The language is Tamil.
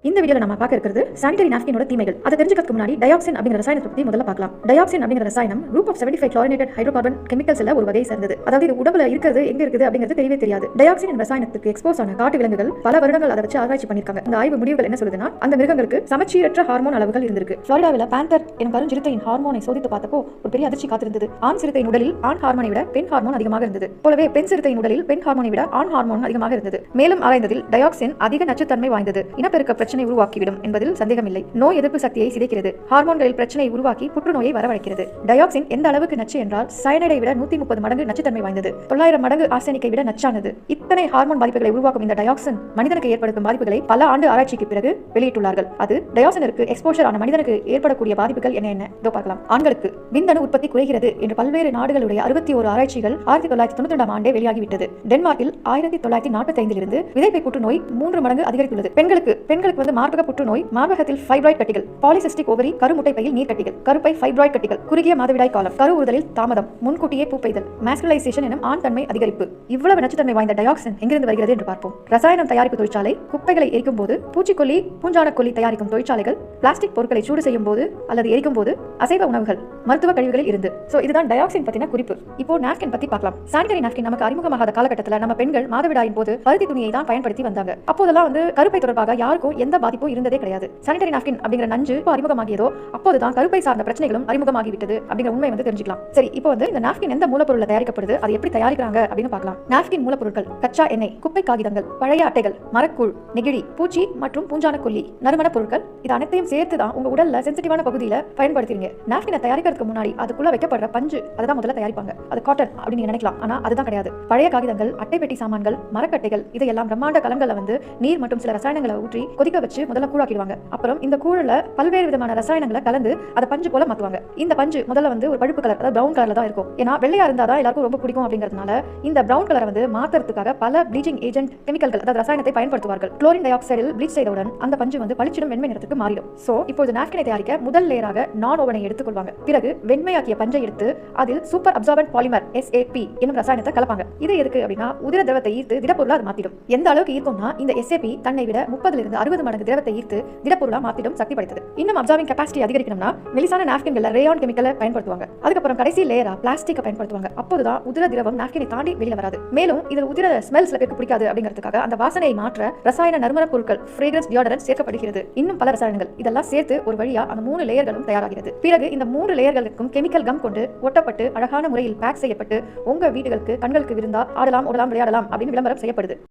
இந்த வீடியோல நம்ம பார்க்க இருக்கிறது சானிட்டரி நாப்கினோட தீமைகள். அதை தெரிஞ்சுக்கிறதுக்கு முன்னாடி டயாக்சின் அப்படிங்கிற ரசாயனத்தை பத்தி முதல்ல பார்க்கலாம். டயாக்சின் அப்படிங்கிற ரசாயனம் குரூப் ஆஃப் 75 குளோரினேட்டட் ஹைட்ரோகார்பன் கெமிக்கல்ஸ்ல ஒரு வகையை சேர்ந்தது. அதாவது இது உடம்புல இருக்கிறது எங்க இருக்குது அப்படிங்கிறது தெரியவே தெரியாது. டயாக்சின் ரசாயனத்துக்கு எக்ஸ்போஸ் ஆன காட்டு விலங்குகள் பல வருடங்கள் அதை வச்சு ஆராய்ச்சி பண்ணிருக்காங்க. இந்த ஆய்வு முடிவுகள் என்ன சொல்லுதுன்னா, அந்த மிருகங்களுக்கு சமச்சீரற்ற ஹார்மோன் அளவுகள் இருந்திருக்கு. ஃப்ளோரிடாவில் பேந்தர் எனும் கருஞ்சிறுத்தையின் ஹார்மோனை சோதித்து பார்த்தப்போ ஒரு பெரிய அதிர்ச்சி காத்திருந்தது. ஆண் சிறுத்தையின் உடலில் ஆண் ஹார்மோனை விட பெண் ஹார்மோன் அதிகமாக இருந்தது. போலவே பெண் சிறுத்தையின் உடலில் பெண் ஹார்மோனை விட ஆண் ஹார்மோன் அதிகமாக இருந்தது. மேலும் ஆராய்ந்ததில் டயாக்சின் அதிக நச்சுத்தன்மை வாய்ந்தது. இனப்பெருக்க பிரச்சனை உருவாக்கிவிடும் என்பதில் சந்தேகமில்லை. நோய் எதிர்ப்பு சக்தியை சிதைக்கிறது. ஹார்மோன்களில் பிரச்சனை உருவாக்கி புற்றுநோயை வரவழைக்கிறது. டயாக்சின் எந்த அளவுக்கு நச்சு என்றால் சயனைடை விட 130 மடங்கு நச்சுத்தன்மை வாய்ந்தது. 900 மடங்கு ஆர்சனிக்கை விட நச்சானது. இத்தனை ஹார்மோன் பாதிப்புகளை உருவாக்கும் இந்த டயாக்சின் மனிதனுக்கு ஏற்படுத்தும் பாதிப்புகளை பல ஆண்டு ஆராய்ச்சிக்கு பிறகு வெளியிட்டுள்ளார்கள். அது டயாக்சினுக்கு எக்ஸ்போஷர் ஆன மனிதனுக்கு ஏற்படக்கூடிய பாதிப்புகள் என்ன இதோ பார்க்கலாம். ஆண்களுக்கு விந்தணு உற்பத்தி குறைகிறது என்று பல்வேறு நாடுகளுடைய 61 ஆராய்ச்சிகள் 1992 ஆண்டே வெளியாகிவிட்டது. டென்மார்க்கில் 1945 இருந்து விதைப்பை புற்றுநோய் 3 மடங்கு அதிகரித்துள்ளது. பெண்களுக்கு மார்பக புற்றுநோய், மார்பகத்தில் ஃபைப்ராய்ட் கட்டிகள், பாலிசிஸ்டிக் ஓவரி, கருமுட்டை பையில் நீர் கட்டிகள், கருப்பை ஃபைப்ராய்ட் கட்டிகள், குறுகிய மாதவிடாய் காலம், கருவுறுதலில் தாமதம், முன்கூட்டியே பூப்பெய்தல், மாஸ்குலைசேஷன் எனும் ஆண் தன்மை அதிகரிப்பு. இவ்வளவு நச்சுத்தன்மை வாய்ந்த டயாக்சின் எங்கிருந்து வருகிறது என்று பார்ப்போம். ரசாயனம் தயாரிப்பு தொழிற்சாலை குப்பைகளை எரிக்கும் போது, பூச்சிக்கொல்லி, பூஞ்சானக்கொல்லி தயாரிக்கும் தொழிற்சாலைகள் பிளாஸ்டிக் பொருட்களை சூடு செய்யும் போது அல்லது எரிக்கும் போது, அசைவ உணவுகள், மருத்துவ கழிவுகளில் இருந்து. இதுதான் டயாக்சின் பத்தின குறிப்பு. இப்போ நாப்கின் பத்தி பார்க்கலாம். சானிட்டரி நாப்கின் நமக்கு அறிமுகமாகாத காலகட்டத்தில் நம்ம பெண்கள் மாதவிடாயின் போது பருத்தி துணியை தான் பயன்படுத்தி வந்தாங்க. அப்போதெல்லாம் கருப்பை தொடர்பாக யாருக்கும் எந்த பாதிப்பும் இருந்ததே கிடையாது. சானிட்டரி நாப்கின் அப்படிங்கிற நஞ்சு அறிமுகமாகியதோ அப்போதுதான் கருப்பை சார்ந்த பிரச்சனைகளும் அறிமுகமாகிவிட்டது அப்படிங்கிற உண்மை தெரிஞ்சுக்கலாம். சரி, இப்போ இந்த நாப்கின் எந்த மூலப்பொருள்ல தயாரிக்கப்படுது, அது எப்படி தயாரிக்கிறாங்க அப்படின்னு பார்க்கலாம். நாப்கின் மூலப்பொருட்கள்: கச்சா எண்ணெய், குப்பை காகிதங்கள், பழைய அட்டைகள், மரக்கூழ், நெகிழி, பூச்சி மற்றும் பூஞ்சானக்கொல்லி, நறுமண பொருட்கள். இது அனைத்தையும் சேர்த்து தான் உங்க உடல்ல சென்சிட்டிவான பகுதியில பயன்படுத்துவீங்க. நாப்கினை தயாரிக்கிறதுக்கு முன்னாடி அதுக்குள்ள வைக்கப்படுற பஞ்சு அதை முதல்ல தயாரிப்பாங்க. அது காட்டன் அப்படின்னு நினைக்கலாம், ஆனா அதுதான் கிடையாது. பழைய காகிதங்கள், அட்டை பெட்டி சாமான்கள், மரக்கட்டைகள் இதையெல்லாம் பிரம்மாண்ட கலங்கள்ல நீர் மற்றும் சில ரசாயனங்களை ஊற்றி கொதிக்க வச்சு முதல்ல கூழாக்கிடுவாங்க. அப்புறம் இந்த கூழல பல்வேறு விதமான ரசாயனங்களை கலந்து அதை பஞ்சு போல மாத்துவாங்க. இந்த பஞ்சு முதல்ல ஒரு பழுப்பு கலர், அதாவது பிரவுன் கலர்ல தான் இருக்கும். ஏன்னா வெள்ளையா இருந்தாதான் எல்லாருக்கும் ரொம்ப பிடிக்கும் அப்படிங்கிறதுனால இந்த பிரவுன் கலரை மாத்துறதுக்காக பல ப்ளீச்சிங் ஏஜென்ட் கெமிக்கல்கள், அதாவது ரசாயனத்தை பயன்படுத்துவார்கள். குளோரின் டை ஆக்சைடில் ப்ளீச் செய்தவுடன் அந்த பஞ்சு பளிச்சிடும் வெண்மை நிறத்துக்கு மாறிடும். இப்போது நாப்கினை தயாரிக்க முதல் லேயராக நான் ஓவனை எடுத்துக்கொள்வாங்க. பிறகு வெண்மையாக்கிய பஞ்சை எடுத்து அதில் சூப்பர் அப்சார்பன்ட் பாலிமர் SAP என்னும் ரசாயனத்தை கலப்பாங்க. இது எதுக்கு அப்படின்னா, உதிர திரவத்தை ஈர்த்து திடப்பொருளா அது மாத்திடும். எந்த அளவுக்கு ஈர்க்கும்னா, இந்த SAP தன்னை விட 30 இருந்து 60 மடங்கு திரவத்தை ஈர்த்து திடப்பொருளா மாத்திடும் சக்தி படைத்தது. இன்னும் அப்சார்பிங் கெபாசிட்டி அதிகரிக்கணும்னா மெலிசான நாப்கின்கள்ல ரேயான் கெமிக்கலை பயன்படுத்துவாங்க. அதுக்கப்புறம் கடைசி லேயரா பிளாஸ்டிக்கை பயன்படுத்துவாங்க. அப்போதுதான் உதிர திரவம் நாப்கினை தாண்டி வெளியில வராது. மேலும் இதில் உதிர ஸ்மெல் சில பேருக்கு பிடிக்காது அப்படிங்கிறதுக்காக அந்த வாசனையை மாற்ற ரசாயன நறுமண பொருட்கள், ஃப்ரேக்ரன்ஸ் டியோடரன்ட் சேர்க்கப்படுகிறது. இன்னும் பல ரசாயனங்கள் இதெல்லாம் சேர்த்து ஒரு வழியா அந்த 3 லேயர்களும் தயாராகிறது. பிறகு இந்த 3 லேயர்களுக்கும் கெமிக்கல் கம் கொண்டு ஒட்டப்பட்டு அழகான முறையில் பேக் செய்யப்பட்டு உங்க வீடுகளுக்கு கண்களுக்கு விருந்தா ஆடலாம், ஓடலாம், விளையாடலாம் அப்படின்னு விளம்பரம் செய்யப்படுது.